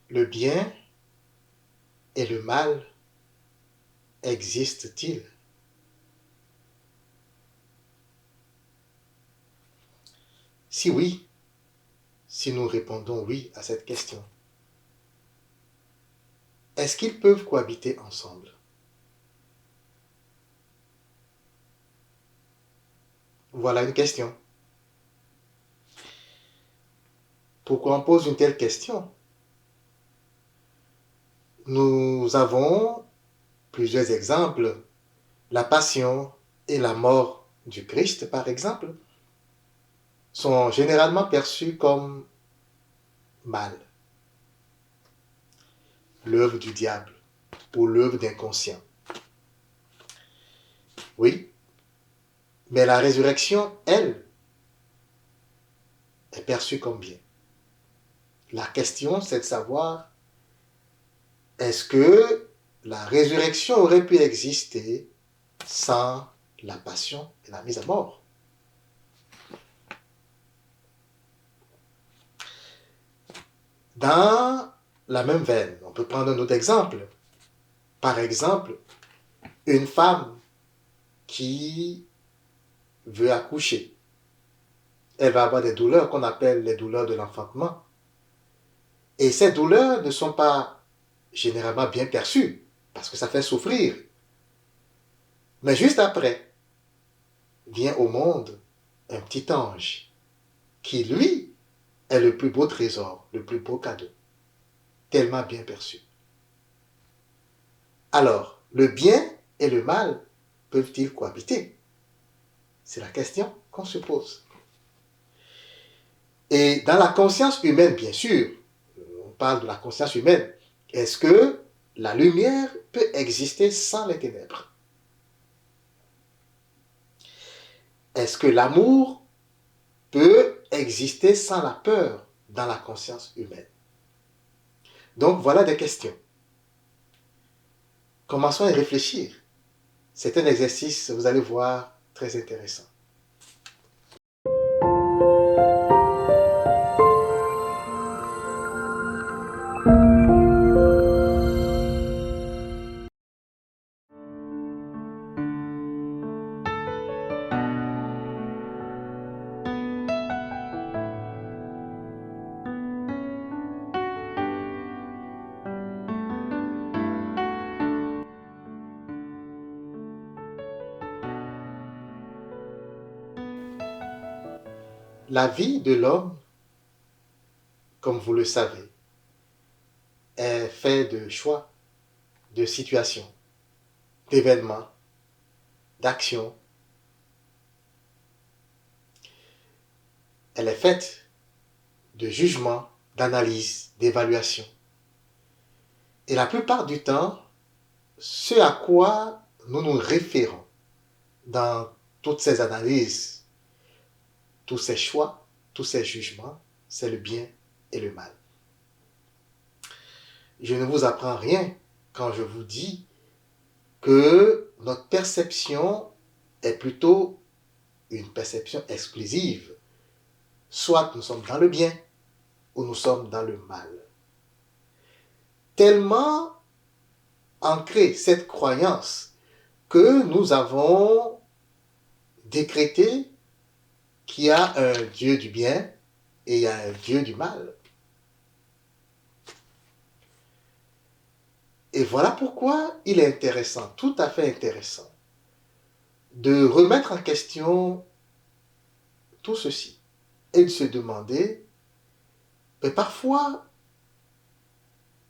Le bien et le mal existent-ils? Si oui, si nous répondons oui à cette question, est-ce qu'ils peuvent cohabiter ensemble? Voilà une question. Pourquoi on pose une telle question? Nous avons plusieurs exemples. La passion et la mort du Christ, par exemple, sont généralement perçus comme mal, l'œuvre du diable ou l'œuvre d'inconscient. Oui, mais la résurrection, elle, est perçue comme bien. La question, c'est de savoir, est-ce que la résurrection aurait pu exister sans la passion et la mise à mort? Dans la même veine, on peut prendre un autre exemple. Par exemple, une femme qui veut accoucher, elle va avoir des douleurs qu'on appelle les douleurs de l'enfantement. Et ces douleurs ne sont pas généralement bien perçues, parce que ça fait souffrir. Mais juste après, vient au monde un petit ange, qui lui est le plus beau trésor, le plus beau cadeau, tellement bien perçu. Alors, le bien et le mal peuvent-ils cohabiter? C'est la question qu'on se pose. Et dans la conscience humaine, bien sûr, on parle de la conscience humaine, est-ce que la lumière peut exister sans les ténèbres? Est-ce que l'amour peut exister sans la peur dans la conscience humaine? Donc voilà des questions. Commençons à y réfléchir. C'est un exercice, vous allez voir, très intéressant. La vie de l'homme, comme vous le savez, est faite de choix, de situations, d'événements, d'actions. Elle est faite de jugements, d'analyses, d'évaluations. Et la plupart du temps, ce à quoi nous nous référons dans toutes ces analyses, tous ces choix, tous ces jugements, c'est le bien et le mal. Je ne vous apprends rien quand je vous dis que notre perception est plutôt une perception exclusive. Soit nous sommes dans le bien ou nous sommes dans le mal. Tellement ancrée cette croyance que nous avons décrété qu'il y a un Dieu du bien et il y a un Dieu du mal. Et voilà pourquoi il est intéressant, tout à fait intéressant, de remettre en question tout ceci et de se demander, mais parfois,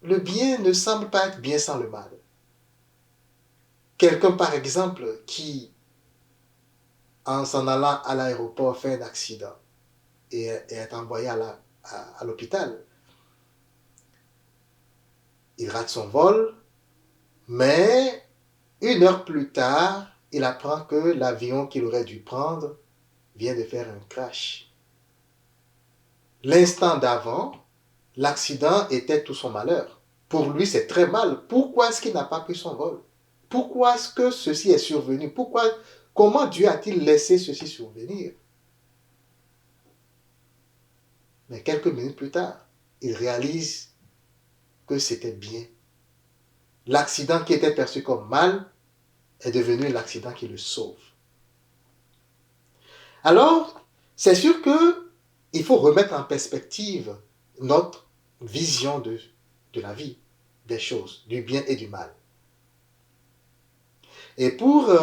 le bien ne semble pas être bien sans le mal. Quelqu'un, par exemple, qui, en s'en allant à l'aéroport, fait un accident et est envoyé à l'hôpital, il rate son vol, mais une heure plus tard, il apprend que l'avion qu'il aurait dû prendre vient de faire un crash. L'instant d'avant, l'accident était tout son malheur. Pour lui, c'est très mal. Pourquoi est-ce qu'il n'a pas pris son vol? Pourquoi est-ce que ceci est survenu? Comment Dieu a-t-il laissé ceci survenir? Mais quelques minutes plus tard, il réalise que c'était bien. L'accident qui était perçu comme mal est devenu l'accident qui le sauve. Alors, c'est sûr qu'il faut remettre en perspective notre vision de la vie, des choses, du bien et du mal. Et pour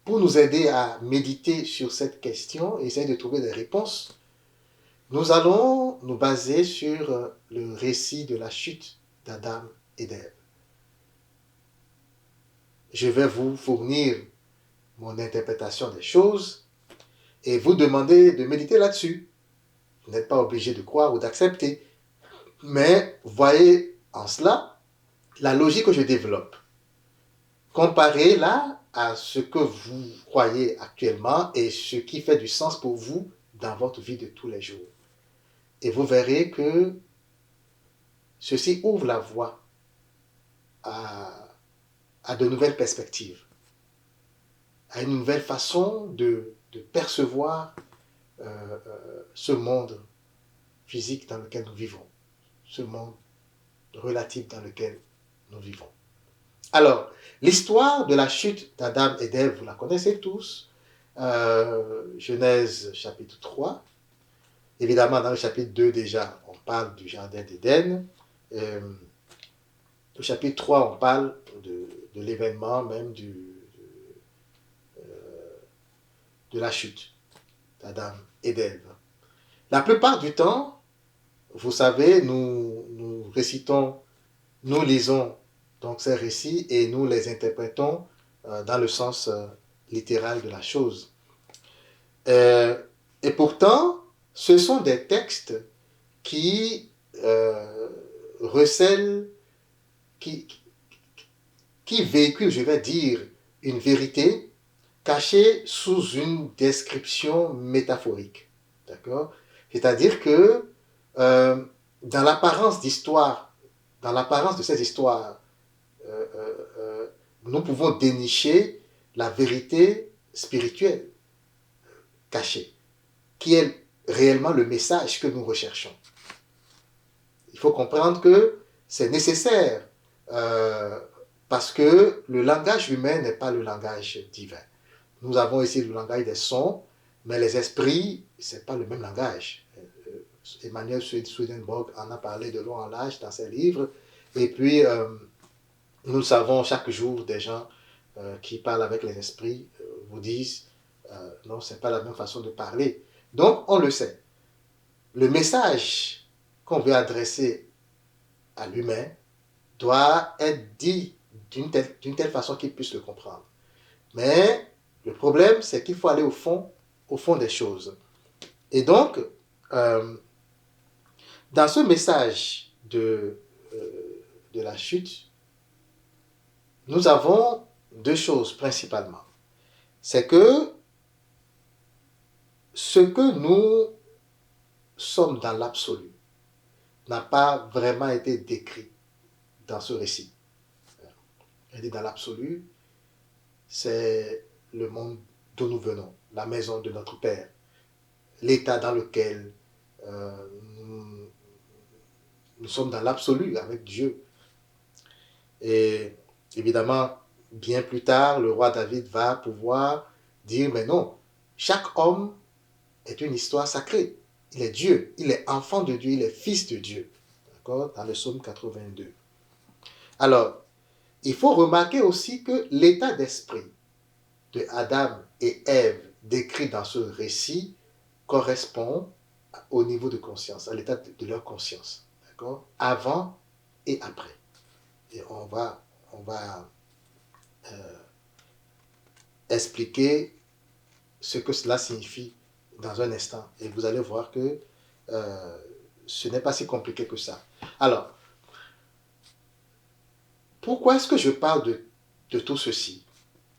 nous aider à méditer sur cette question et essayer de trouver des réponses, nous allons nous baser sur le récit de la chute d'Adam et d'Ève. Je vais vous fournir mon interprétation des choses et vous demander de méditer là-dessus. Vous n'êtes pas obligé de croire ou d'accepter, mais voyez en cela la logique que je développe. Comparez-la à ce que vous croyez actuellement et ce qui fait du sens pour vous dans votre vie de tous les jours. Et vous verrez que ceci ouvre la voie à de nouvelles perspectives, à une nouvelle façon de percevoir ce monde physique dans lequel nous vivons, ce monde relatif dans lequel nous vivons. Alors, l'histoire de la chute d'Adam et d'Ève, vous la connaissez tous. Genèse chapitre 3. Évidemment, dans le chapitre 2 déjà, on parle du jardin d'Éden. Au chapitre 3, on parle de l'événement même de la chute d'Adam et d'Ève. La plupart du temps, vous savez, nous récitons, nous lisons donc ces récits et nous les interprétons dans le sens littéral de la chose. Et pourtant, ce sont des textes qui recèlent, qui véhiculent, je vais dire, une vérité cachée sous une description métaphorique. D'accord? C'est-à-dire que dans l'apparence d'histoire, dans l'apparence de ces histoires, nous pouvons dénicher la vérité spirituelle cachée, qui est réellement le message que nous recherchons. Il faut comprendre que c'est nécessaire parce que le langage humain n'est pas le langage divin. Nous avons ici le langage des sons, mais les esprits, ce n'est pas le même langage. Emmanuel Swedenborg en a parlé de long en large dans ses livres. Et puis, nous savons chaque jour des gens qui parlent avec les esprits vous disent non, ce n'est pas la même façon de parler. Donc, on le sait. Le message qu'on veut adresser à l'humain doit être dit d'une telle façon qu'il puisse le comprendre. Mais le problème, c'est qu'il faut aller au fond des choses. Et donc, dans ce message de la chute, nous avons deux choses principalement. C'est que ce que nous sommes dans l'absolu n'a pas vraiment été décrit dans ce récit. Elle dit dans l'absolu, c'est le monde d'où nous venons, la maison de notre Père, l'état dans lequel nous sommes dans l'absolu avec Dieu. Et évidemment, bien plus tard, le roi David va pouvoir dire, mais non, chaque homme est une histoire sacrée. Il est Dieu, il est enfant de Dieu, il est fils de Dieu. D'accord? Dans le psaume 82. Alors, il faut remarquer aussi que l'état d'esprit de Adam et Ève décrit dans ce récit correspond au niveau de conscience, à l'état de leur conscience. D'accord? Avant et après. Et on va expliquer ce que cela signifie dans un instant. Et vous allez voir que ce n'est pas si compliqué que ça. Alors, pourquoi est-ce que je parle de tout ceci?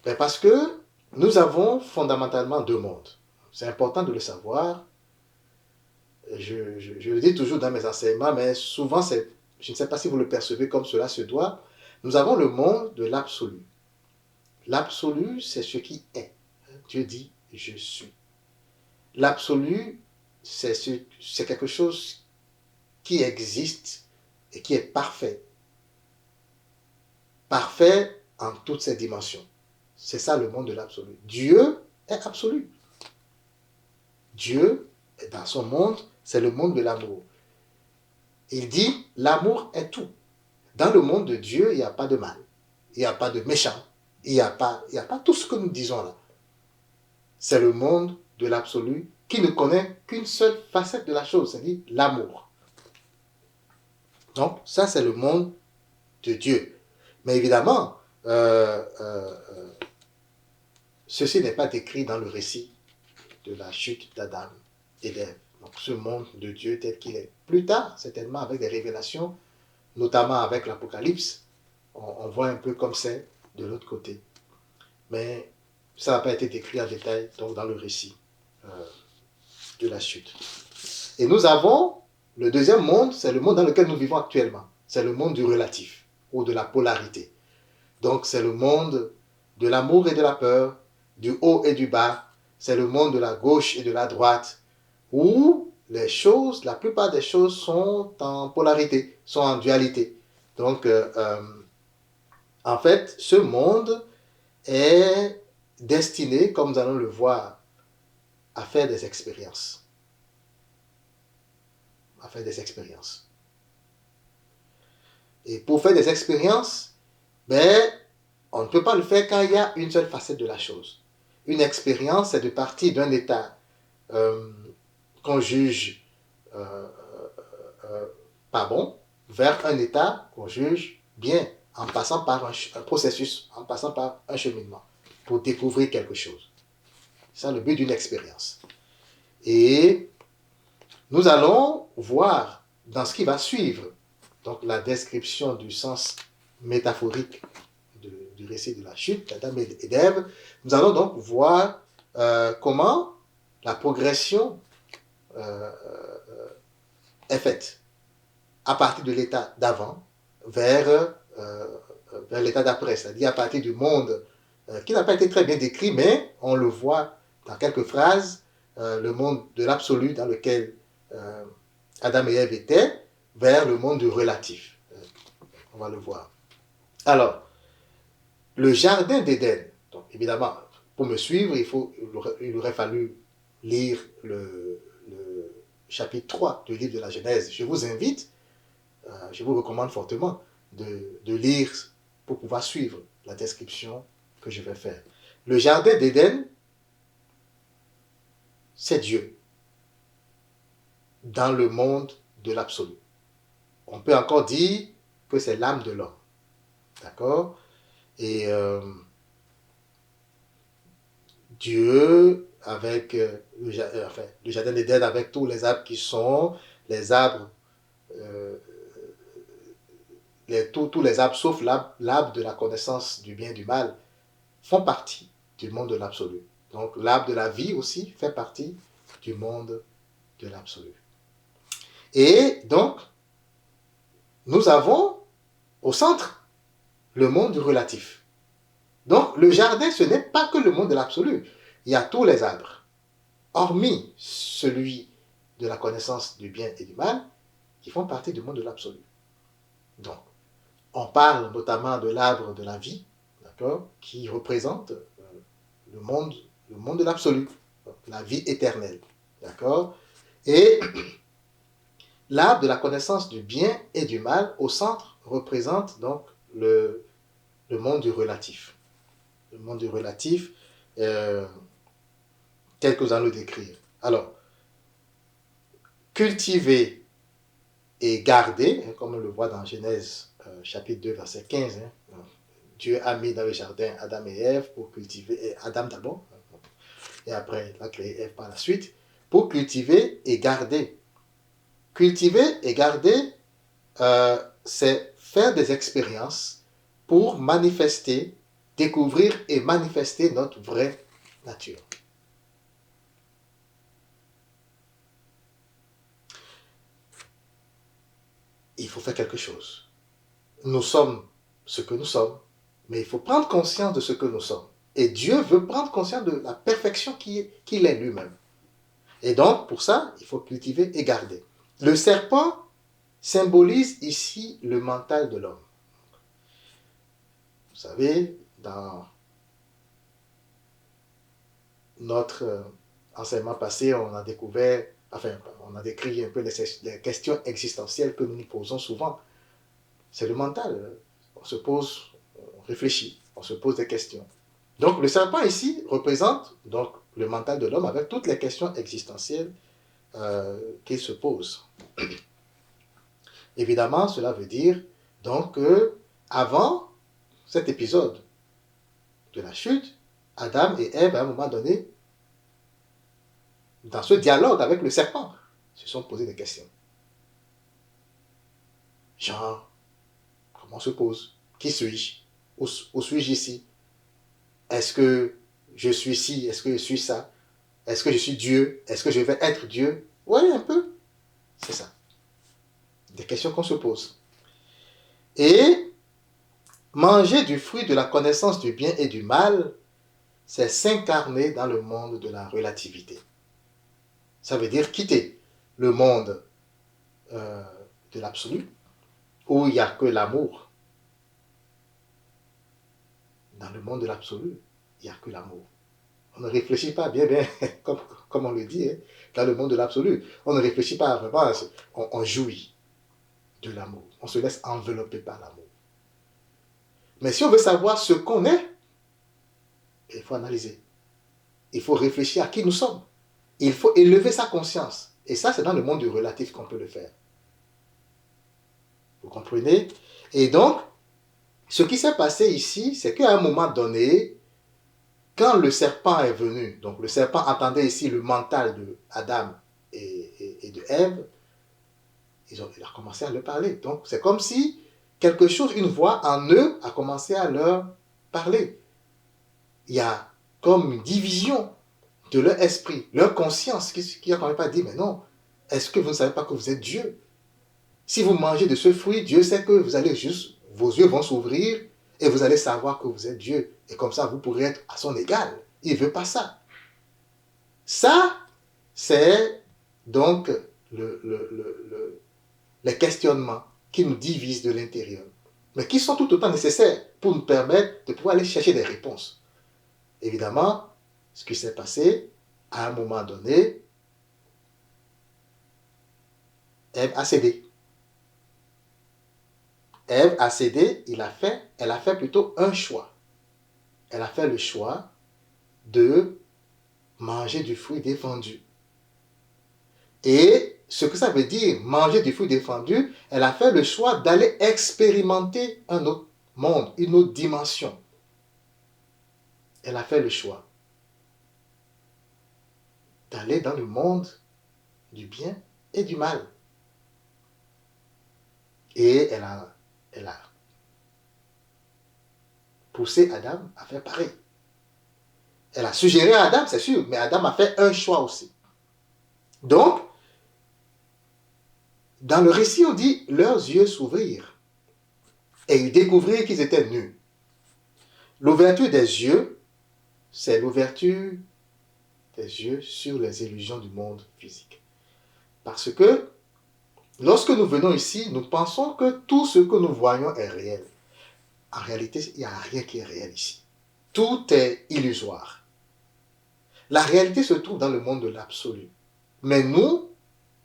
Ben parce que nous avons fondamentalement deux mondes. C'est important de le savoir. Je le dis toujours dans mes enseignements, mais souvent, je ne sais pas si vous le percevez comme cela se doit. Nous avons le monde de l'absolu. L'absolu, c'est ce qui est. Dieu dit, je suis. L'absolu, c'est quelque chose qui existe et qui est parfait. Parfait en toutes ses dimensions. C'est ça le monde de l'absolu. Dieu est absolu. Dieu, dans son monde, c'est le monde de l'amour. Il dit, l'amour est tout. Dans le monde de Dieu, il n'y a pas de mal. Il n'y a pas de méchant. Il n'y a pas tout ce que nous disons là. C'est le monde de l'absolu qui ne connaît qu'une seule facette de la chose, c'est-à-dire l'amour. Donc, ça, c'est le monde de Dieu. Mais évidemment, ceci n'est pas décrit dans le récit de la chute d'Adam et d'Ève. Donc, ce monde de Dieu tel qu'il est. Plus tard, certainement, avec des révélations, notamment avec l'Apocalypse, on voit un peu comme c'est de l'autre côté. Mais ça n'a pas été décrit en détail donc, dans le récit de la chute. Et nous avons le deuxième monde, c'est le monde dans lequel nous vivons actuellement. C'est le monde du relatif ou de la polarité. Donc, c'est le monde de l'amour et de la peur, du haut et du bas. C'est le monde de la gauche et de la droite, où les choses, la plupart des choses sont en polarité, sont en dualité. Donc, en fait, ce monde est destiné, comme nous allons le voir, à faire des expériences. À faire des expériences. Et pour faire des expériences, on ne peut pas le faire quand il y a une seule facette de la chose. Une expérience, c'est de partir d'un état qu'on juge pas bon, vers un état qu'on juge bien, en passant par un processus, en passant par un cheminement, pour découvrir quelque chose. C'est ça le but d'une expérience. Et nous allons voir dans ce qui va suivre, donc la description du sens métaphorique du récit de la chute d'Adam et d'Ève, nous allons donc voir comment la progression est faite à partir de l'état d'avant vers l'état d'après, c'est-à-dire à partir du monde qui n'a pas été très bien décrit, mais on le voit dans quelques phrases, le monde de l'absolu dans lequel Adam et Ève étaient, vers le monde du relatif. On va le voir. Alors, le jardin d'Éden, donc évidemment, pour me suivre, il aurait fallu lire le chapitre 3 du livre de la Genèse. Je vous invite, je vous recommande fortement de lire pour pouvoir suivre la description que je vais faire. Le jardin d'Éden, c'est Dieu dans le monde de l'absolu. On peut encore dire que c'est l'âme de l'homme. D'accord? Et Dieu, avec le jardin d'Éden, avec tous les arbres qui sont, les arbres, tous les arbres, sauf l'arbre de la connaissance du bien et du mal, font partie du monde de l'absolu. Donc l'arbre de la vie aussi fait partie du monde de l'absolu. Et donc, nous avons au centre le monde du relatif. Donc, le jardin, ce n'est pas que le monde de l'absolu. Il y a tous les arbres, hormis celui de la connaissance du bien et du mal, qui font partie du monde de l'absolu. Donc, on parle notamment de l'arbre de la vie, d'accord, qui représente le monde de l'absolu, la vie éternelle, d'accord. Et l'arbre de la connaissance du bien et du mal, au centre, représente donc le monde du relatif. Le monde du relatif, tel que nous allons le décrire. Alors, cultiver et garder, comme on le voit dans Genèse chapitre 2, verset 15, Dieu a mis dans le jardin Adam et Ève pour cultiver, Adam d'abord, et après il a créé Ève par la suite, pour cultiver et garder. Cultiver et garder, c'est faire des expériences pour manifester, découvrir et manifester notre vraie nature. Il faut faire quelque chose. Nous sommes ce que nous sommes, mais il faut prendre conscience de ce que nous sommes. Et Dieu veut prendre conscience de la perfection qu'il est lui-même. Et donc, pour ça, il faut cultiver et garder. Le serpent symbolise ici le mental de l'homme. Vous savez, dans notre enseignement passé, on a découvert, on a décrit un peu les questions existentielles que nous nous posons souvent. C'est le mental. On se pose, on réfléchit, on se pose des questions. Donc le serpent ici représente donc le mental de l'homme avec toutes les questions existentielles qu'il se pose. Évidemment, cela veut dire donc que avant cet épisode de la chute, Adam et Ève, à un moment donné, dans ce dialogue avec le serpent, se sont posés des questions. Genre, comment on se pose? Qui suis-je? Où suis-je ici? Est-ce que je suis ci? Est-ce que je suis ça? Est-ce que je suis Dieu? Est-ce que je vais être Dieu? Oui, un peu. C'est ça. Des questions qu'on se pose. Et manger du fruit de la connaissance du bien et du mal, c'est s'incarner dans le monde de la relativité. Ça veut dire quitter le monde de l'absolu, où il n'y a que l'amour. Dans le monde de l'absolu, il n'y a que l'amour. On ne réfléchit pas bien, comme on le dit, hein, dans le monde de l'absolu. On ne réfléchit pas vraiment, on jouit de l'amour. On se laisse envelopper par l'amour. Mais si on veut savoir ce qu'on est, il faut analyser. Il faut réfléchir à qui nous sommes. Il faut élever sa conscience. Et ça, c'est dans le monde du relatif qu'on peut le faire. Vous comprenez? Et donc, ce qui s'est passé ici, c'est qu'à un moment donné, quand le serpent est venu, donc le serpent entendait ici le mental de Adam et de Ève, il a commencé à leur parler. Donc, c'est comme si quelque chose, une voix en eux a commencé à leur parler. Il y a comme une division de leur esprit, leur conscience, qui a quand même pas dit, mais non, est-ce que vous ne savez pas que vous êtes Dieu? Si vous mangez de ce fruit, Dieu sait que vous allez juste, vos yeux vont s'ouvrir et vous allez savoir que vous êtes Dieu. Et comme ça, vous pourrez être à son égal. Il ne veut pas ça. Ça, c'est donc les questionnements qui nous divisent de l'intérieur, mais qui sont tout autant nécessaires pour nous permettre de pouvoir aller chercher des réponses. Évidemment, ce qui s'est passé, à un moment donné, Ève a cédé. Ève a cédé, elle a fait plutôt un choix. Elle a fait le choix de manger du fruit défendu. Et ce que ça veut dire, manger du fruit défendu, elle a fait le choix d'aller expérimenter un autre monde, une autre dimension. Elle a fait le choix d'aller dans le monde du bien et du mal. Et elle a poussé Adam à faire pareil. Elle a suggéré à Adam, c'est sûr, mais Adam a fait un choix aussi. Donc, dans le récit, on dit, leurs yeux s'ouvrirent et ils découvrirent qu'ils étaient nus. L'ouverture des yeux, c'est l'ouverture des yeux sur les illusions du monde physique. Parce que lorsque nous venons ici, nous pensons que tout ce que nous voyons est réel. En réalité, il n'y a rien qui est réel ici. Tout est illusoire. La réalité se trouve dans le monde de l'absolu. Mais nous,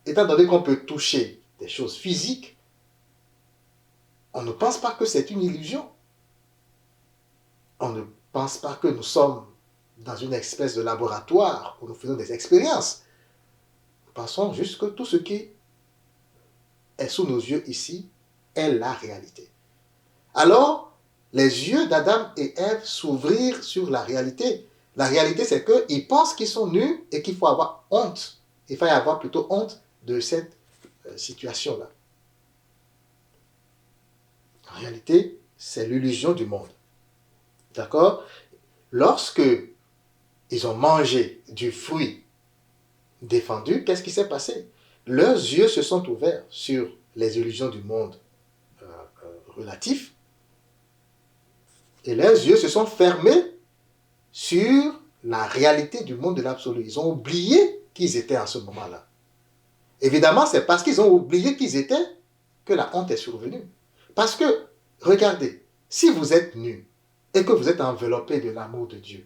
étant donné qu'on peut toucher des choses physiques, on ne pense pas que c'est une illusion. On ne pense pas que nous sommes dans une espèce de laboratoire où nous faisons des expériences. Nous pensons juste que tout ce qui est sous nos yeux ici est la réalité. Alors, les yeux d'Adam et Ève s'ouvrirent sur la réalité. La réalité, c'est qu'ils pensent qu'ils sont nus et qu'il faut avoir honte. Il faut avoir plutôt honte de cette situation-là. En réalité, c'est l'illusion du monde. D'accord? Lorsque ils ont mangé du fruit défendu, qu'est-ce qui s'est passé? Leurs yeux se sont ouverts sur les illusions du monde relatif et leurs yeux se sont fermés sur la réalité du monde de l'absolu. Ils ont oublié qu'ils étaient à ce moment-là. Évidemment, c'est parce qu'ils ont oublié qu'ils étaient que la honte est survenue. Parce que, regardez, si vous êtes nu et que vous êtes enveloppé de l'amour de Dieu,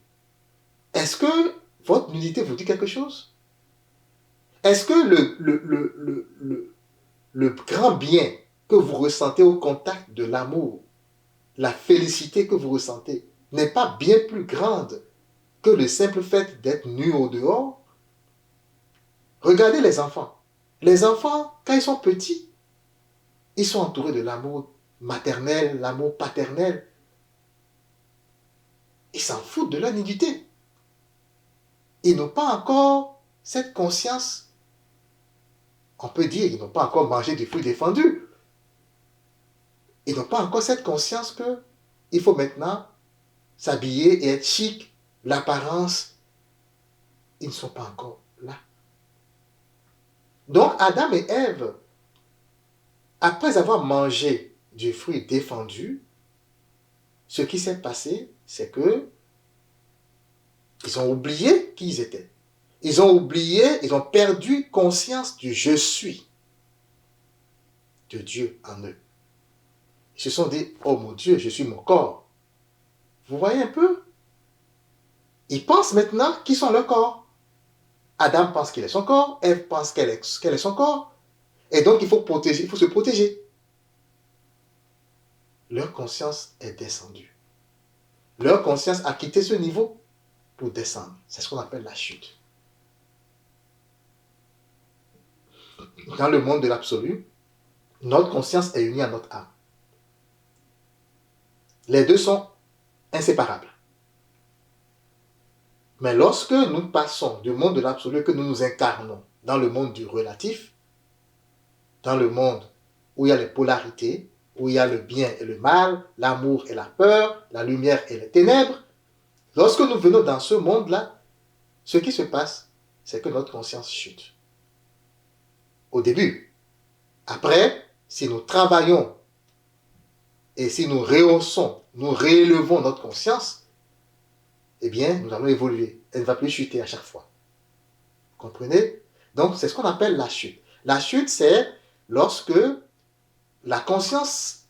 est-ce que votre nudité vous dit quelque chose? Est-ce que le grand bien que vous ressentez au contact de l'amour, la félicité que vous ressentez, n'est pas bien plus grande que le simple fait d'être nu au dehors? Regardez les enfants. Les enfants, quand ils sont petits, ils sont entourés de l'amour maternel, l'amour paternel. Ils s'en foutent de leur nudité. Ils n'ont pas encore cette conscience. On peut dire qu'ils n'ont pas encore mangé du fruit défendu. Ils n'ont pas encore cette conscience que il faut maintenant s'habiller et être chic, l'apparence. Ils ne sont pas encore là. Donc Adam et Ève, après avoir mangé du fruit défendu, ce qui s'est passé, c'est que ils ont oublié qui ils étaient. Ils ont oublié, ils ont perdu conscience du je suis de Dieu en eux. Ils se sont dit, oh mon Dieu, je suis mon corps. Vous voyez un peu? Ils pensent maintenant qu'ils sont leur corps. Adam pense qu'il est son corps, Ève pense qu'elle est son corps. Et donc il faut se protéger. Leur conscience est descendue. Leur conscience a quitté ce niveau pour descendre. C'est ce qu'on appelle la chute. Dans le monde de l'absolu, notre conscience est unie à notre âme. Les deux sont inséparables. Mais lorsque nous passons du monde de l'absolu, que nous nous incarnons dans le monde du relatif, dans le monde où il y a les polarités, où il y a le bien et le mal, l'amour et la peur, la lumière et les ténèbres, lorsque nous venons dans ce monde-là, ce qui se passe, c'est que notre conscience chute. Au début. Après, si nous travaillons et si nous rehaussons, nous réélevons notre conscience, eh bien, nous allons évoluer. Elle ne va plus chuter à chaque fois. Vous comprenez? Donc, c'est ce qu'on appelle la chute. La chute, c'est lorsque la conscience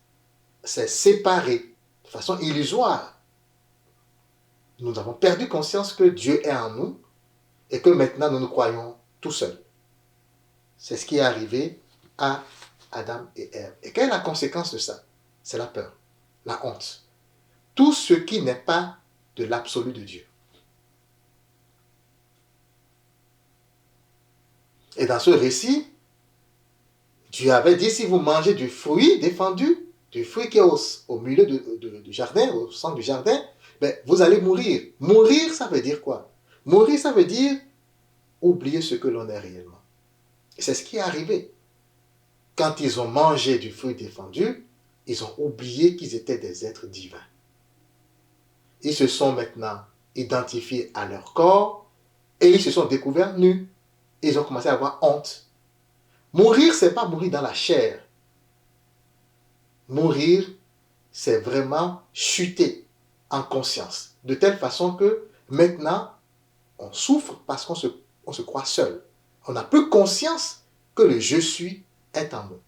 s'est séparée de façon illusoire. Nous avons perdu conscience que Dieu est en nous et que maintenant nous nous croyons tout seuls. C'est ce qui est arrivé à Adam et Ève. Et quelle est la conséquence de ça? C'est la peur, la honte. Tout ce qui n'est pas de l'absolu de Dieu. Et dans ce récit, Dieu avait dit, si vous mangez du fruit défendu, du fruit qui est au milieu du jardin, au centre du jardin, ben, vous allez mourir. Mourir, ça veut dire quoi? Mourir, ça veut dire oublier ce que l'on est réellement. Et c'est ce qui est arrivé. Quand ils ont mangé du fruit défendu, ils ont oublié qu'ils étaient des êtres divins. Ils se sont maintenant identifiés à leur corps et ils se sont découverts nus. Ils ont commencé à avoir honte. Mourir, ce n'est pas mourir dans la chair. Mourir, c'est vraiment chuter en conscience. De telle façon que maintenant, on souffre parce qu'on se croit seul. On n'a plus conscience que le je suis est en nous.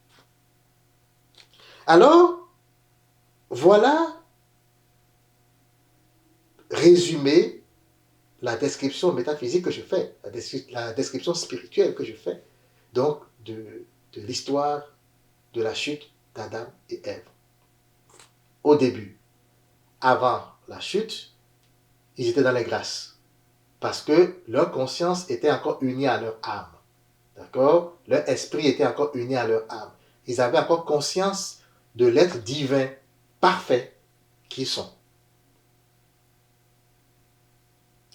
Alors, voilà résumé la description métaphysique que je fais, la description spirituelle que je fais, donc de l'histoire de la chute d'Adam et Ève. Au début, avant la chute, ils étaient dans les grâces, parce que leur conscience était encore unie à leur âme. D'accord? Leur esprit était encore uni à leur âme. Ils avaient encore conscience de l'être divin parfait qu'ils sont.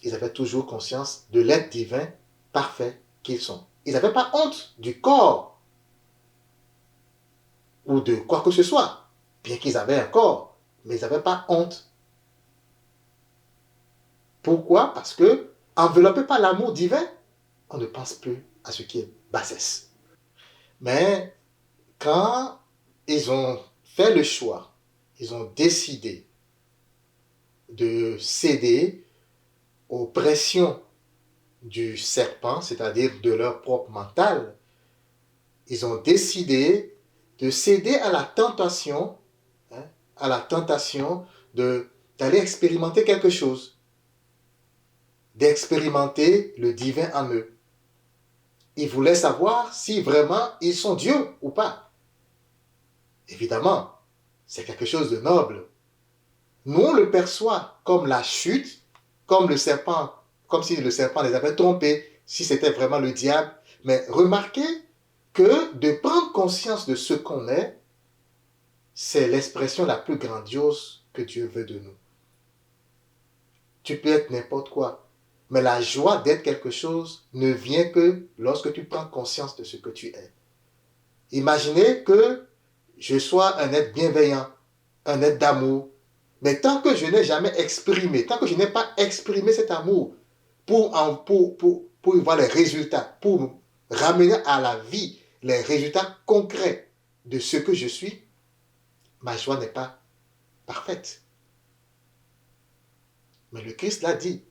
Ils avaient toujours conscience de l'être divin parfait qu'ils sont. Ils n'avaient pas honte du corps ou de quoi que ce soit, bien qu'ils avaient un corps, mais ils n'avaient pas honte. Pourquoi? Parce que, enveloppés par l'amour divin, on ne pense plus à ce qui est bassesse. Mais quand ils ont fait le choix, ils ont décidé de céder aux pressions du serpent, c'est-à-dire de leur propre mental, ils ont décidé de céder à la tentation, hein, à la tentation d'aller expérimenter quelque chose, d'expérimenter le divin en eux. Ils voulaient savoir si vraiment ils sont Dieu ou pas. Évidemment, c'est quelque chose de noble. Nous, on le perçoit comme la chute, comme le serpent, comme si le serpent les avait trompés, si c'était vraiment le diable. Mais remarquez que de prendre conscience de ce qu'on est, c'est l'expression la plus grandiose que Dieu veut de nous. Tu peux être n'importe quoi, mais la joie d'être quelque chose ne vient que lorsque tu prends conscience de ce que tu es. Imaginez que je sois un être bienveillant, un être d'amour, mais tant que je n'ai jamais exprimé, tant que je n'ai pas exprimé cet amour pour y voir les résultats, pour ramener à la vie les résultats concrets de ce que je suis, ma joie n'est pas parfaite. Mais le Christ l'a dit,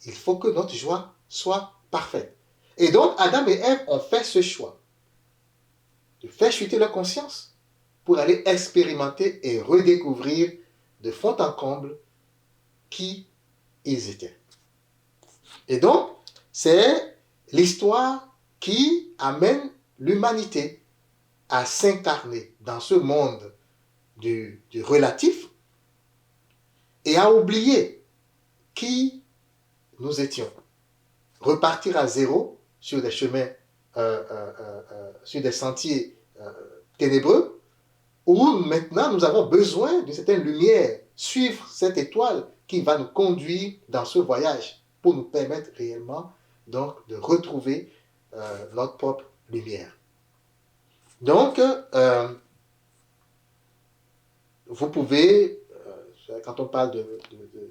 il faut que notre joie soit parfaite. Et donc, Adam et Ève ont fait ce choix de faire chuter leur conscience pour aller expérimenter et redécouvrir de fond en comble qui ils étaient. Et donc, c'est l'histoire qui amène l'humanité à s'incarner dans ce monde du relatif et à oublier qui nous étions. Repartir à zéro sur des chemins, sur des sentiers ténébreux, où maintenant nous avons besoin d'une certaine lumière, suivre cette étoile qui va nous conduire dans ce voyage pour nous permettre réellement donc de retrouver notre propre lumière. Donc, vous pouvez, quand on parle de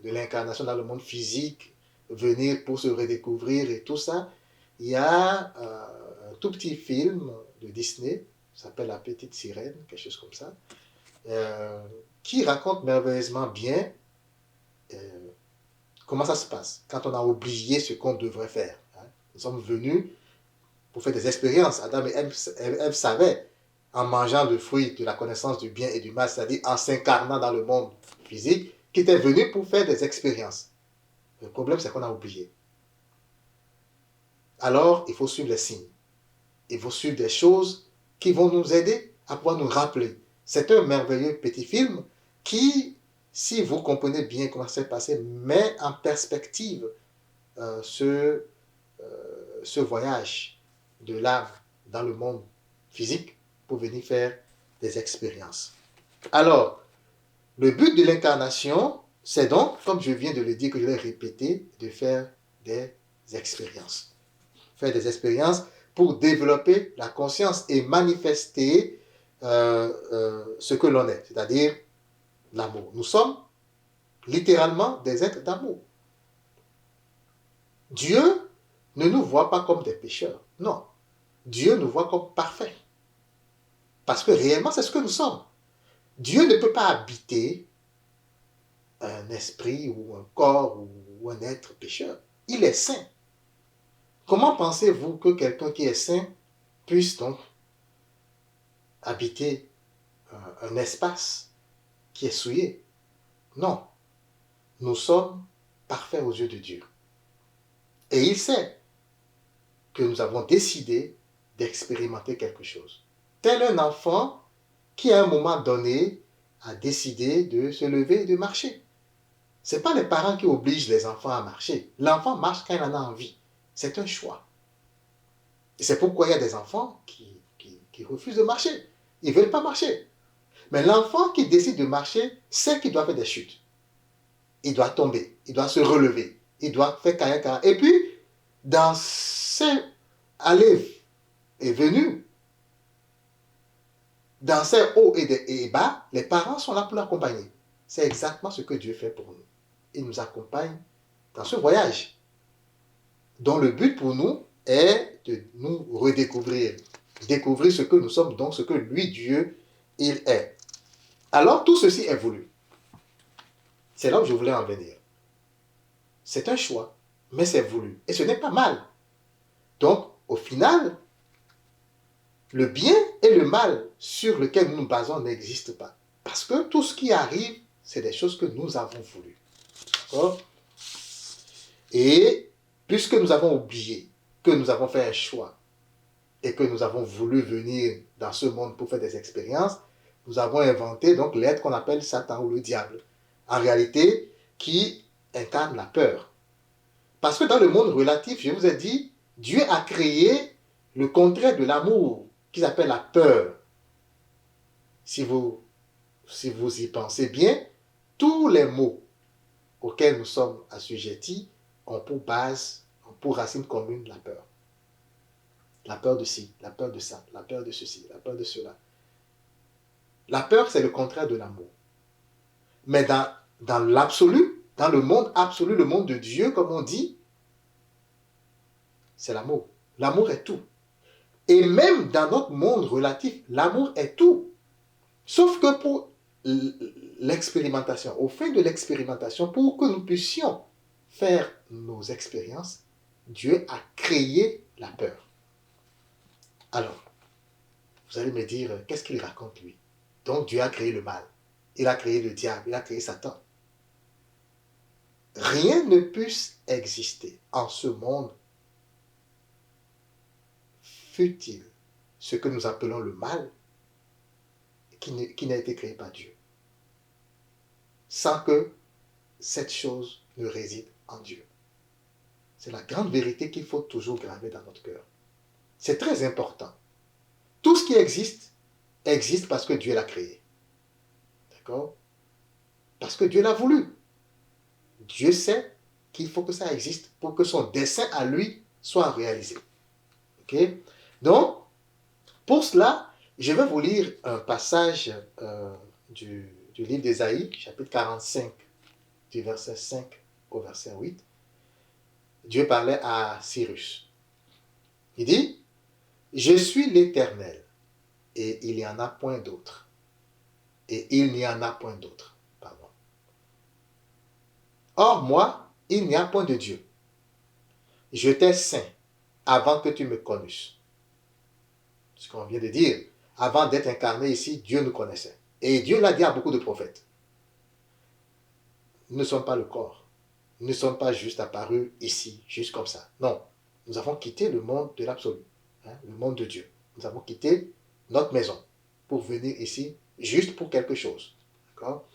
l'incarnation dans le monde physique, venir pour se redécouvrir et tout ça, il y a un tout petit film de Disney, ça s'appelle La Petite Sirène, quelque chose comme ça, qui raconte merveilleusement bien comment ça se passe quand on a oublié ce qu'on devrait faire. Hein. Nous sommes venus pour faire des expériences. Adam et Ève savaient, en mangeant le fruit de la connaissance du bien et du mal, c'est-à-dire en s'incarnant dans le monde physique, qu'ils étaient venus pour faire des expériences. Le problème, c'est qu'on a oublié. Alors, il faut suivre les signes. Il faut suivre des choses qui vont nous aider à pouvoir nous rappeler. C'est un merveilleux petit film qui, si vous comprenez bien comment ça s'est passé, met en perspective ce voyage de l'âme dans le monde physique pour venir faire des expériences. Alors, le but de l'incarnation, c'est donc, comme je viens de le dire, que je l'ai répété, de faire des expériences. Faire des expériences pour développer la conscience et manifester ce que l'on est, c'est-à-dire l'amour. Nous sommes littéralement des êtres d'amour. Dieu ne nous voit pas comme des pécheurs, non. Dieu nous voit comme parfaits. Parce que réellement, c'est ce que nous sommes. Dieu ne peut pas habiter un esprit ou un corps ou un être pécheur. Il est saint. Comment pensez-vous que quelqu'un qui est saint puisse donc habiter un espace qui est souillé? Non. Nous sommes parfaits aux yeux de Dieu. Et il sait que nous avons décidé d'expérimenter quelque chose. Tel un enfant qui, à un moment donné, a décidé de se lever et de marcher. Ce n'est pas les parents qui obligent les enfants à marcher. L'enfant marche quand il en a envie. C'est un choix. Et c'est pourquoi il y a des enfants qui refusent de marcher. Ils ne veulent pas marcher. Mais l'enfant qui décide de marcher sait qu'il doit faire des chutes. Il doit tomber, il doit se relever, il doit faire caca. Et puis, dans ces allées et venues, dans ces hauts et bas, les parents sont là pour l'accompagner. C'est exactement ce que Dieu fait pour nous. Il nous accompagne dans ce voyage, dont le but pour nous est de nous redécouvrir, découvrir ce que nous sommes, donc ce que lui, Dieu, il est. Alors, tout ceci est voulu. C'est là où je voulais en venir. C'est un choix, mais c'est voulu. Et ce n'est pas mal. Donc, au final, le bien et le mal sur lequel nous nous basons n'existe pas. Parce que tout ce qui arrive, c'est des choses que nous avons voulu. D'accord? Et puisque nous avons oublié que nous avons fait un choix et que nous avons voulu venir dans ce monde pour faire des expériences, nous avons inventé donc l'être qu'on appelle Satan ou le diable. En réalité, qui incarne la peur. Parce que dans le monde relatif, je vous ai dit, Dieu a créé le contraire de l'amour, qu'ils appellent la peur. Si vous y pensez bien, tous les mots auxquels nous sommes assujettis ont pour base, ont pour racine commune la peur. La peur de ci, la peur de ça, la peur de ceci, la peur de cela. La peur, c'est le contraire de l'amour. Mais dans l'absolu, dans le monde absolu, le monde de Dieu, comme on dit, c'est l'amour. L'amour est tout. Et même dans notre monde relatif, l'amour est tout. Sauf que pour l'expérimentation, au fin de l'expérimentation, pour que nous puissions faire nos expériences, Dieu a créé la peur. Alors, vous allez me dire, qu'est-ce qu'il raconte lui? Donc Dieu a créé le mal. Il a créé le diable, il a créé Satan. Rien ne puisse exister en ce monde, fût-il ce que nous appelons le mal, qui n'a été créé par Dieu, sans que cette chose ne réside en Dieu. C'est la grande vérité qu'il faut toujours graver dans notre cœur. C'est très important. Tout ce qui existe, existe parce que Dieu l'a créé. D'accord? Parce que Dieu l'a voulu. Dieu sait qu'il faut que ça existe pour que son dessein à lui soit réalisé. Ok? Donc, pour cela, je vais vous lire un passage du livre d'Ésaïe, chapitre 45, du verset 5 au verset 8. Dieu parlait à Cyrus. Il dit, « Je suis l'Éternel, et il n'y en a point d'autre. Et il n'y en a point d'autre. » Pardon. Or, moi, il n'y a point de Dieu. J'étais saint avant que tu me connusses. Ce qu'on vient de dire, avant d'être incarné ici, Dieu nous connaissait. Et Dieu l'a dit à beaucoup de prophètes. Nous ne sommes pas le corps. Nous ne sommes pas juste apparus ici, juste comme ça. Non, nous avons quitté le monde de l'absolu, le monde de Dieu. Nous avons quitté notre maison pour venir ici juste pour quelque chose. D'accord?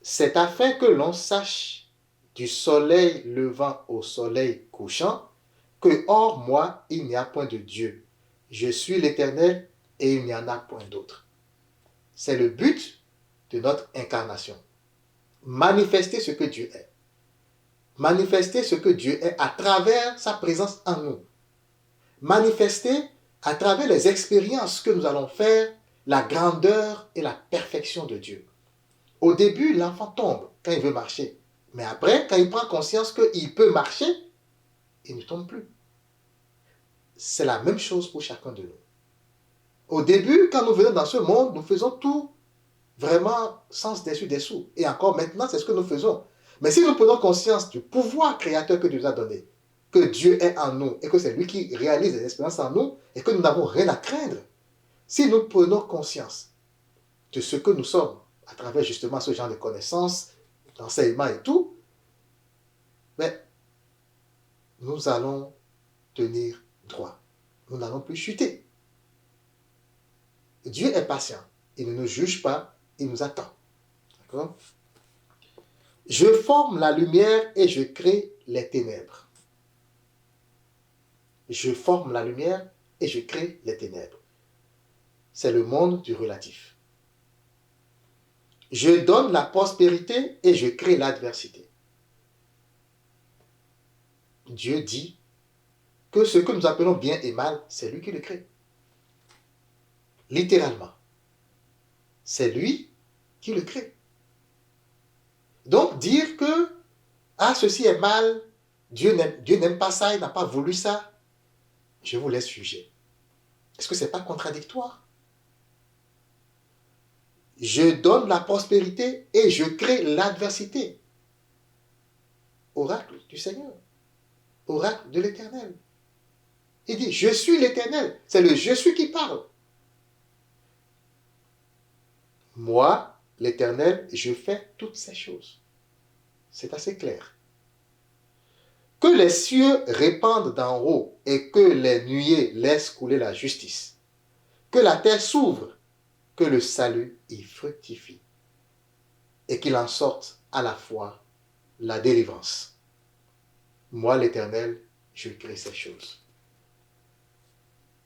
C'est afin que l'on sache du soleil levant au soleil couchant que hors moi, il n'y a point de Dieu. Je suis l'Éternel et il n'y en a point d'autre. C'est le but de notre incarnation. Manifester ce que Dieu est. Manifester ce que Dieu est à travers sa présence en nous. Manifester à travers les expériences que nous allons faire, la grandeur et la perfection de Dieu. Au début, l'enfant tombe quand il veut marcher. Mais après, quand il prend conscience qu'il peut marcher, il ne tombe plus. C'est la même chose pour chacun de nous. Au début, quand nous venons dans ce monde, nous faisons tout vraiment sans dessus-dessous. Et encore maintenant, c'est ce que nous faisons. Mais si nous prenons conscience du pouvoir créateur que Dieu nous a donné, que Dieu est en nous et que c'est lui qui réalise les expériences en nous et que nous n'avons rien à craindre, si nous prenons conscience de ce que nous sommes à travers justement ce genre de connaissances, d'enseignements et tout, mais nous allons tenir droit. Nous n'allons plus chuter. Dieu est patient. Il ne nous juge pas, il nous attend. D'accord? Je forme la lumière et je crée les ténèbres. Je forme la lumière et je crée les ténèbres. C'est le monde du relatif. Je donne la prospérité et je crée l'adversité. Dieu dit que ce que nous appelons bien et mal, c'est lui qui le crée. Littéralement. C'est lui qui le crée. Donc, dire que ceci est mal, Dieu n'aime pas ça, il n'a pas voulu ça, je vous laisse juger. Est-ce que ce n'est pas contradictoire? Je donne la prospérité et je crée l'adversité. Oracle du Seigneur. Oracle de l'Éternel. Il dit, je suis l'Éternel. C'est le je suis qui parle. Moi, l'Éternel, je fais toutes ces choses. C'est assez clair. Que les cieux répandent d'en haut et que les nuées laissent couler la justice. Que la terre s'ouvre, que le salut y fructifie et qu'il en sorte à la fois la délivrance. Moi, l'Éternel, je crée ces choses.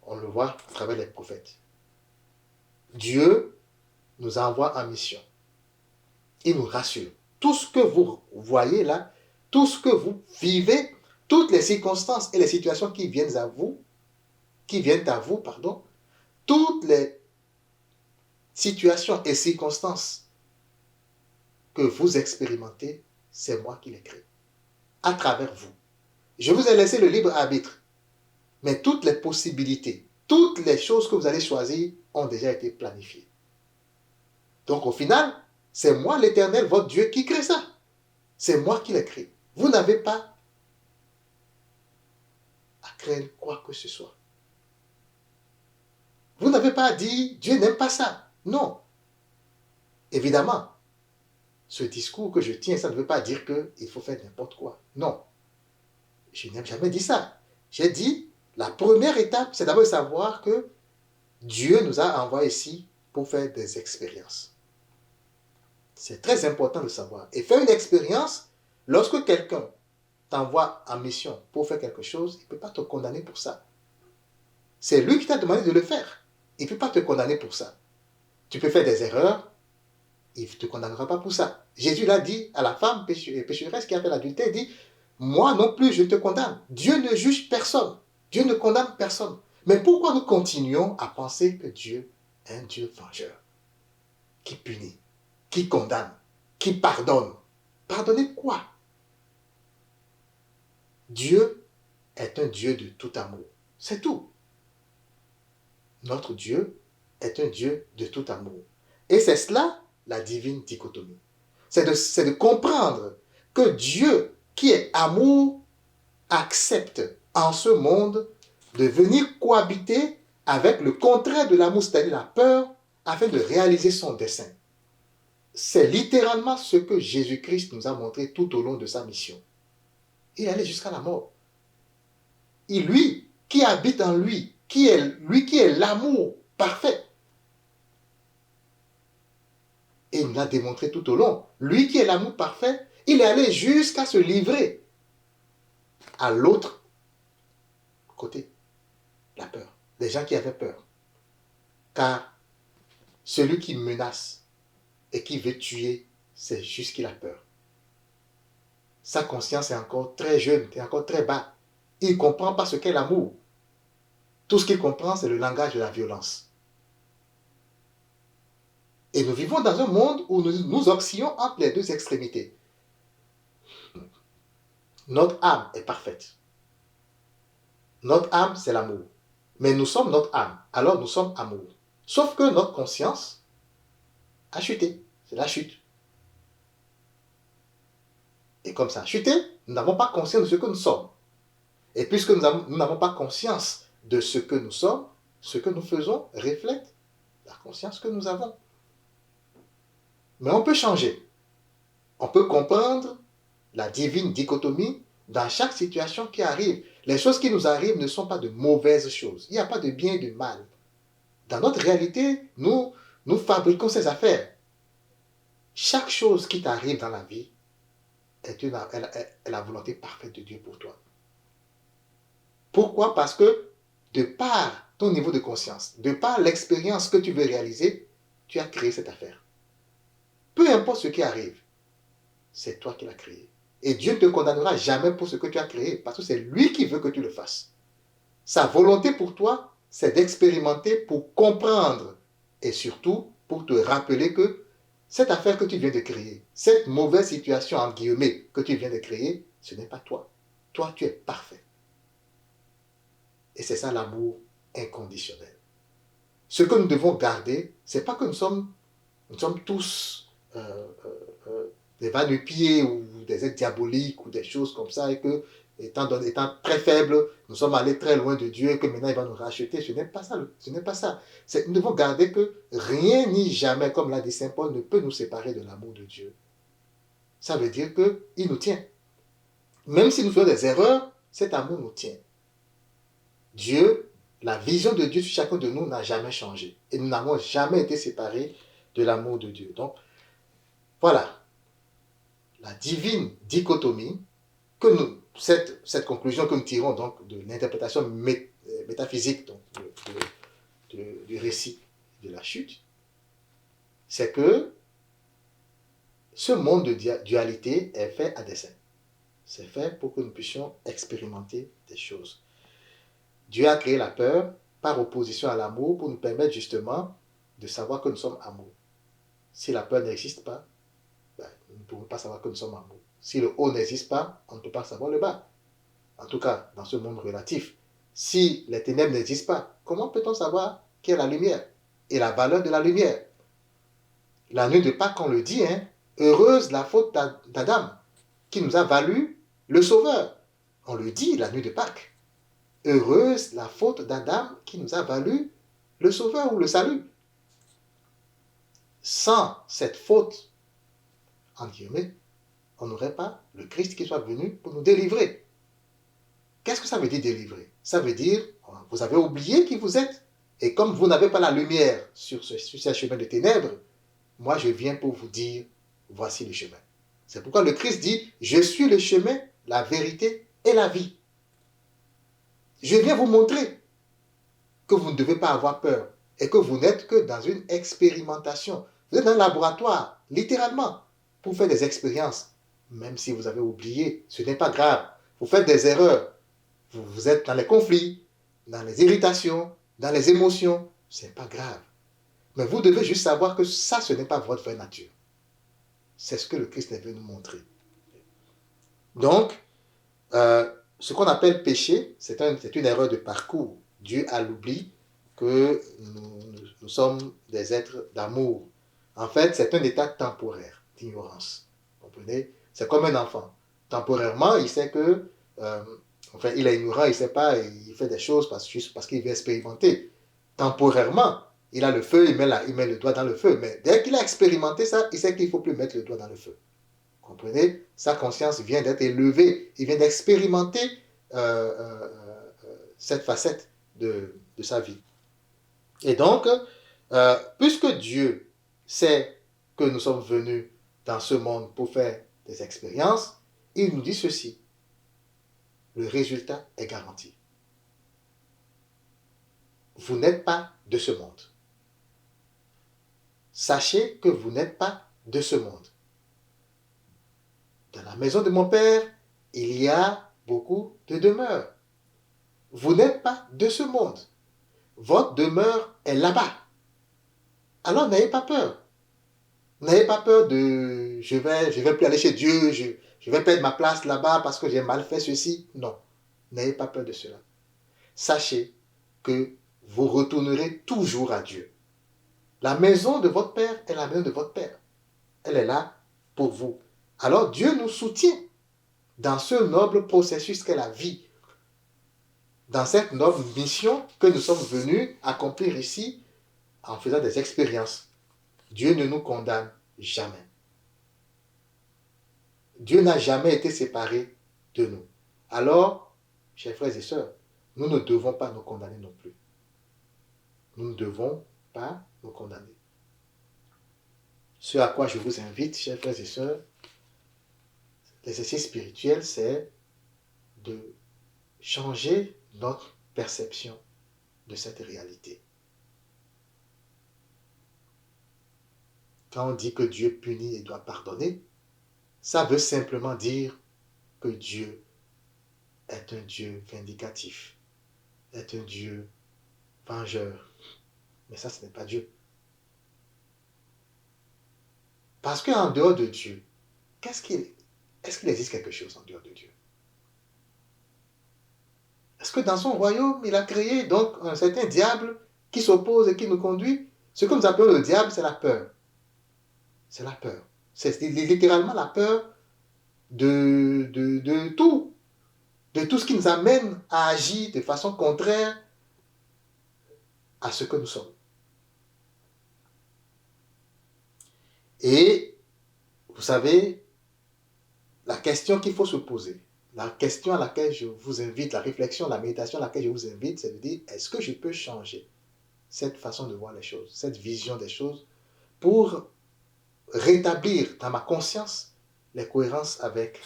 On le voit à travers les prophètes. Dieu nous envoie en mission. Il nous rassure. Tout ce que vous voyez là, tout ce que vous vivez, toutes les circonstances et les situations qui viennent à vous, toutes les situations et circonstances que vous expérimentez, c'est moi qui les crée. À travers vous. Je vous ai laissé le libre arbitre. Mais toutes les possibilités, toutes les choses que vous allez choisir ont déjà été planifiées. Donc au final, c'est moi l'Éternel, votre Dieu, qui crée ça. C'est moi qui les crée. Vous n'avez pas à craindre quoi que ce soit. Vous n'avez pas à dire Dieu n'aime pas ça. Non. Évidemment, ce discours que je tiens, ça ne veut pas dire qu'il faut faire n'importe quoi. Non. Je n'ai jamais dit ça. J'ai dit, la première étape, c'est d'abord de savoir que Dieu nous a envoyés ici pour faire des expériences. C'est très important de savoir. Et faire une expérience, lorsque quelqu'un t'envoie en mission pour faire quelque chose, il ne peut pas te condamner pour ça. C'est lui qui t'a demandé de le faire. Il ne peut pas te condamner pour ça. Tu peux faire des erreurs, il ne te condamnera pas pour ça. Jésus l'a dit à la femme pécheresse qui a fait l'adultère, il dit, moi non plus je te condamne. Dieu ne juge personne. Dieu ne condamne personne. Mais pourquoi nous continuons à penser que Dieu est un Dieu vengeur, qui punit, qui condamne, qui pardonne? Pardonner quoi? Dieu est un Dieu de tout amour. C'est tout. Notre Dieu est un Dieu de tout amour. Et c'est cela, la divine dichotomie. C'est de comprendre que Dieu, qui est amour, accepte en ce monde de venir cohabiter avec le contraire de l'amour, c'est-à-dire la peur, afin de réaliser son dessein. C'est littéralement ce que Jésus-Christ nous a montré tout au long de sa mission. Il est allé jusqu'à la mort. Et lui, qui habite en lui, qui est l'amour parfait, et il nous l'a démontré tout au long, lui qui est l'amour parfait, il est allé jusqu'à se livrer à l'autre côté, la peur, des gens qui avaient peur. Car celui qui menace et qui veut tuer, c'est juste qu'il a peur. Sa conscience est encore très jeune, est encore très bas. Il ne comprend pas ce qu'est l'amour. Tout ce qu'il comprend, c'est le langage de la violence. Et nous vivons dans un monde où nous oscillons entre les deux extrémités. Notre âme est parfaite. Notre âme, c'est l'amour. Mais nous sommes notre âme, alors nous sommes amour. Sauf que notre conscience a chuté. C'est la chute. Et comme ça a chuté, nous n'avons pas conscience de ce que nous sommes. Et puisque nous n'avons pas conscience de ce que nous sommes, ce que nous faisons reflète la conscience que nous avons. Mais on peut changer. On peut comprendre la divine dichotomie dans chaque situation qui arrive. Les choses qui nous arrivent ne sont pas de mauvaises choses. Il n'y a pas de bien et de mal. Dans notre réalité, nous fabriquons ces affaires. Chaque chose qui t'arrive dans la vie est la volonté parfaite de Dieu pour toi. Pourquoi? Parce que de par ton niveau de conscience, de par l'expérience que tu veux réaliser, tu as créé cette affaire. Peu importe ce qui arrive, c'est toi qui l'as créé. Et Dieu ne te condamnera jamais pour ce que tu as créé, parce que c'est lui qui veut que tu le fasses. Sa volonté pour toi, c'est d'expérimenter pour comprendre et surtout pour te rappeler que cette affaire que tu viens de créer, cette mauvaise situation, entre guillemets, que tu viens de créer, ce n'est pas toi. Toi, tu es parfait. Et c'est ça l'amour inconditionnel. Ce que nous devons garder, ce n'est pas que nous sommes tous des va-nu-pieds ou des êtres diaboliques ou des choses comme ça et que étant très faibles, nous sommes allés très loin de Dieu et que maintenant il va nous racheter. Ce n'est pas ça. Ce n'est pas ça. Nous devons garder que rien ni jamais, comme l'a dit Saint Paul, ne peut nous séparer de l'amour de Dieu. Ça veut dire qu'il nous tient. Même si nous faisons des erreurs, cet amour nous tient. Dieu, la vision de Dieu sur chacun de nous n'a jamais changé. Et nous n'avons jamais été séparés de l'amour de Dieu. Donc, voilà. La divine dichotomie, cette conclusion que nous tirons donc de l'interprétation métaphysique donc, du récit de la chute, c'est que ce monde de dualité est fait à dessein. C'est fait pour que nous puissions expérimenter des choses. Dieu a créé la peur par opposition à l'amour pour nous permettre justement de savoir que nous sommes amour. Si la peur n'existe pas, nous ne pouvons pas savoir que nous sommes amour. Si le haut n'existe pas, on ne peut pas savoir le bas. En tout cas, dans ce monde relatif. Si les ténèbres n'existent pas, comment peut-on savoir qu'est la lumière et la valeur de la lumière? La nuit de Pâques, on le dit, hein, heureuse la faute d'Adam, qui nous a valu le Sauveur. On le dit, la nuit de Pâques. Heureuse la faute d'Adam qui nous a valu le Sauveur ou le salut. Sans cette faute, en guillemets, on n'aurait pas le Christ qui soit venu pour nous délivrer. Qu'est-ce que ça veut dire délivrer? Ça veut dire, vous avez oublié qui vous êtes. Et comme vous n'avez pas la lumière sur ce chemin de ténèbres, moi je viens pour vous dire, voici le chemin. C'est pourquoi le Christ dit, je suis le chemin, la vérité et la vie. Je viens vous montrer que vous ne devez pas avoir peur et que vous n'êtes que dans une expérimentation. Vous êtes dans un laboratoire, littéralement, pour faire des expériences. Même si vous avez oublié, ce n'est pas grave. Vous faites des erreurs. Vous êtes dans les conflits, dans les irritations, dans les émotions. Ce n'est pas grave. Mais vous devez juste savoir que ça, ce n'est pas votre vraie nature. C'est ce que le Christ est venu nous montrer. Donc, ce qu'on appelle péché, c'est une erreur de parcours. Dieu a l'oubli que nous sommes des êtres d'amour. En fait, c'est un état temporaire d'ignorance. Vous comprenez? C'est comme un enfant. Temporairement, il sait que, il est ignorant, il ne sait pas, il fait des choses juste parce qu'il veut expérimenter. Temporairement, il a le feu, il met le doigt dans le feu. Mais dès qu'il a expérimenté ça, il sait qu'il ne faut plus mettre le doigt dans le feu. Vous comprenez? Sa conscience vient d'être élevée, il vient d'expérimenter cette facette de sa vie. Et donc, puisque Dieu sait que nous sommes venus dans ce monde pour faire des expériences, il nous dit ceci. Le résultat est garanti. Vous n'êtes pas de ce monde. Sachez que vous n'êtes pas de ce monde. Dans la maison de mon Père, il y a beaucoup de demeures. Vous n'êtes pas de ce monde. Votre demeure est là-bas. Alors n'ayez pas peur. N'ayez pas peur de je vais plus aller chez Dieu, je vais perdre ma place là-bas parce que j'ai mal fait ceci. Non, n'ayez pas peur de cela. Sachez que vous retournerez toujours à Dieu. La maison de votre Père est la maison de votre Père. Elle est là pour vous. Alors Dieu nous soutient dans ce noble processus qu'est la vie. Dans cette noble mission que nous sommes venus accomplir ici en faisant des expériences. Dieu ne nous condamne jamais. Dieu n'a jamais été séparé de nous. Alors, chers frères et sœurs, nous ne devons pas nous condamner non plus. Nous ne devons pas nous condamner. Ce à quoi je vous invite, chers frères et sœurs, l'exercice spirituel, c'est de changer notre perception de cette réalité. Quand on dit que Dieu punit et doit pardonner, ça veut simplement dire que Dieu est un Dieu vindicatif, est un Dieu vengeur. Mais ça, ce n'est pas Dieu. Parce qu'en dehors de Dieu, est-ce qu'il existe quelque chose en dehors de Dieu? Est-ce que dans son royaume, il a créé donc un certain diable qui s'oppose et qui nous conduit? Ce que nous appelons le diable, c'est la peur. C'est la peur. C'est littéralement la peur de tout. de tout ce qui nous amène à agir de façon contraire à ce que nous sommes. Et vous savez, la question qu'il faut se poser, la question à laquelle je vous invite, la réflexion, la méditation à laquelle je vous invite, c'est de dire, est-ce que je peux changer cette façon de voir les choses, cette vision des choses, pour rétablir dans ma conscience les cohérences avec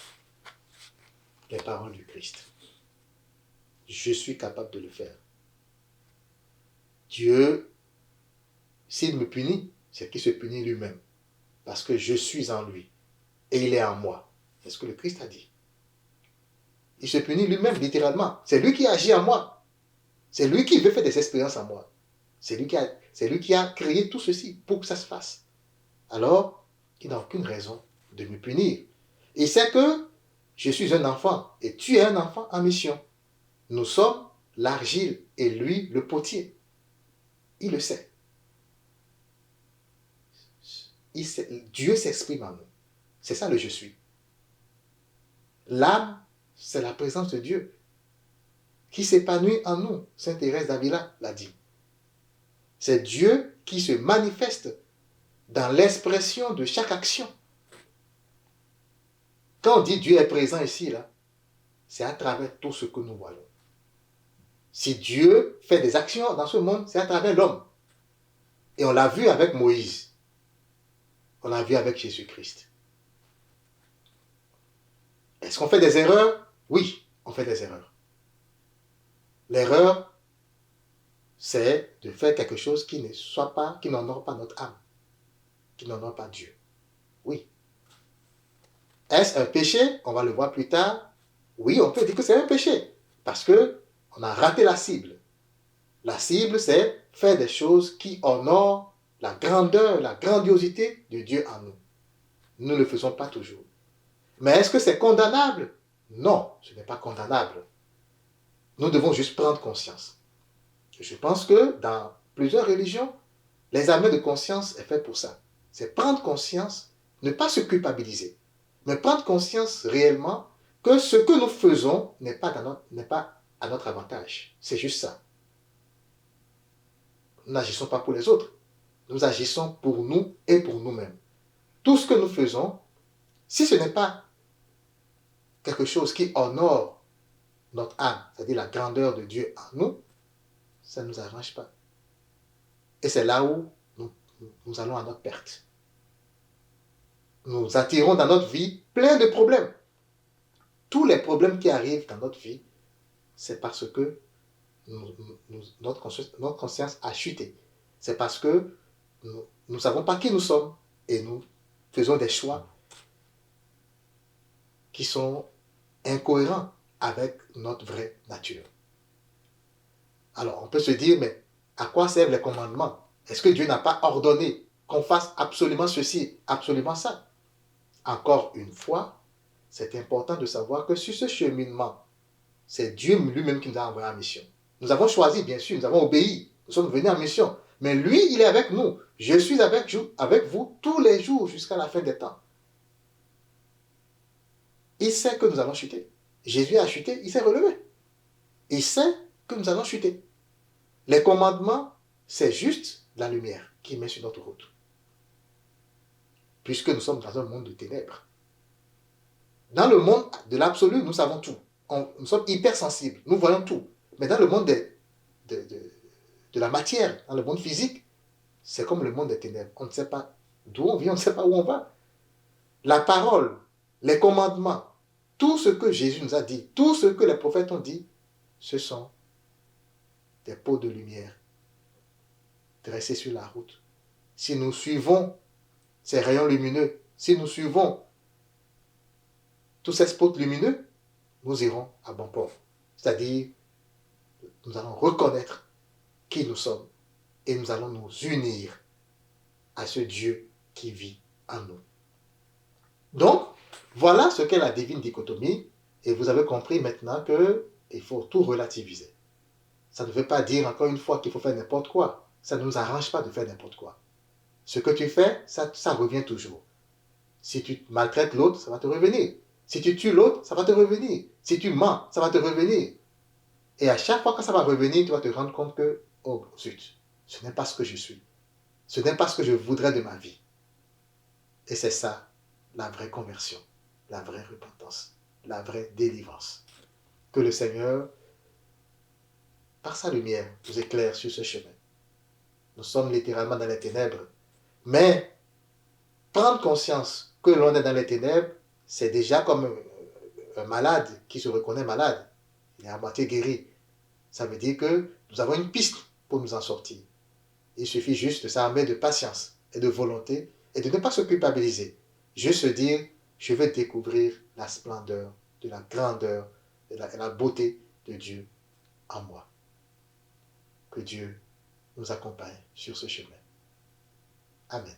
les paroles du Christ. Je suis capable de le faire. Dieu, s'il me punit, c'est qu'il se punit lui-même, parce que je suis en lui et il est en moi. C'est ce que le Christ a dit. Il se punit lui-même, littéralement. C'est lui qui agit en moi. C'est lui qui veut faire des expériences en moi. C'est lui qui a créé tout ceci pour que ça se fasse. Alors, il n'a aucune raison de me punir. Il sait que je suis un enfant et tu es un enfant en mission. Nous sommes l'argile et lui le potier. Il le sait. Dieu s'exprime en nous. C'est ça le je suis. L'âme, c'est la présence de Dieu qui s'épanouit en nous. Sainte Thérèse d'Avila l'a dit. C'est Dieu qui se manifeste dans l'expression de chaque action. Quand on dit Dieu est présent ici, là, c'est à travers tout ce que nous voyons. Si Dieu fait des actions dans ce monde, c'est à travers l'homme. Et on l'a vu avec Moïse. On l'a vu avec Jésus-Christ. Est-ce qu'on fait des erreurs? Oui, on fait des erreurs. L'erreur, c'est de faire quelque chose qui n'honore pas notre âme, qui n'honore pas Dieu. Oui. Est-ce un péché? On va le voir plus tard. Oui, on peut dire que c'est un péché, parce qu'on a raté la cible. La cible, c'est faire des choses qui honorent la grandeur, la grandiosité de Dieu en nous. Nous ne le faisons pas toujours. Mais est-ce que c'est condamnable? Non, ce n'est pas condamnable. Nous devons juste prendre conscience. Je pense que dans plusieurs religions, l'examen de conscience est fait pour ça. C'est prendre conscience, ne pas se culpabiliser, mais prendre conscience réellement que ce que nous faisons n'est pas à notre avantage. C'est juste ça. Nous n'agissons pas pour les autres. Nous agissons pour nous et pour nous-mêmes. Tout ce que nous faisons, si ce n'est pas quelque chose qui honore notre âme, c'est-à-dire la grandeur de Dieu en nous, ça ne nous arrange pas. Et c'est là où nous allons à notre perte. Nous attirons dans notre vie plein de problèmes. Tous les problèmes qui arrivent dans notre vie, c'est parce que notre conscience a chuté. C'est parce que nous ne savons pas qui nous sommes et nous faisons des choix qui sont incohérents avec notre vraie nature. Alors, on peut se dire, mais à quoi servent les commandements? Est-ce que Dieu n'a pas ordonné qu'on fasse absolument ceci, absolument ça? Encore une fois, c'est important de savoir que sur ce cheminement, c'est Dieu lui-même qui nous a envoyé en mission. Nous avons choisi, bien sûr, nous avons obéi, nous sommes venus en mission. Mais lui, il est avec nous. Je suis avec vous tous les jours jusqu'à la fin des temps. Il sait que nous allons chuter. Jésus a chuté, il s'est relevé. Il sait que nous allons chuter. Les commandements, c'est juste la lumière qui met sur notre route. Puisque nous sommes dans un monde de ténèbres. Dans le monde de l'absolu, nous savons tout. Nous sommes hypersensibles, nous voyons tout. Mais dans le monde de la matière, dans le monde physique, c'est comme le monde des ténèbres. On ne sait pas d'où on vient, on ne sait pas où on va. La parole, les commandements, tout ce que Jésus nous a dit, tout ce que les prophètes ont dit, ce sont des pots de lumière dressés sur la route. Si nous suivons ces rayons lumineux, si nous suivons tous ces spots lumineux, nous irons à bon port. C'est-à-dire, nous allons reconnaître qui nous sommes et nous allons nous unir à ce Dieu qui vit en nous. Donc, voilà ce qu'est la divine dichotomie et vous avez compris maintenant qu'il faut tout relativiser. Ça ne veut pas dire encore une fois qu'il faut faire n'importe quoi. Ça ne nous arrange pas de faire n'importe quoi. Ce que tu fais, ça revient toujours. Si tu maltraites l'autre, ça va te revenir. Si tu tues l'autre, ça va te revenir. Si tu mens, ça va te revenir. Et à chaque fois que ça va revenir, tu vas te rendre compte que, oh zut, ce n'est pas ce que je suis. Ce n'est pas ce que je voudrais de ma vie. Et c'est ça, la vraie conversion, la vraie repentance, la vraie délivrance. Que le Seigneur, par sa lumière, nous éclaire sur ce chemin. Nous sommes littéralement dans les ténèbres. Mais prendre conscience que l'on est dans les ténèbres, c'est déjà comme un malade qui se reconnaît malade. Il est à moitié guéri. Ça veut dire que nous avons une piste pour nous en sortir. Il suffit juste de s'armer de patience et de volonté et de ne pas se culpabiliser. Juste se dire, je vais découvrir la splendeur, de la grandeur et la beauté de Dieu en moi. Que Dieu nous accompagne sur ce chemin. Amen.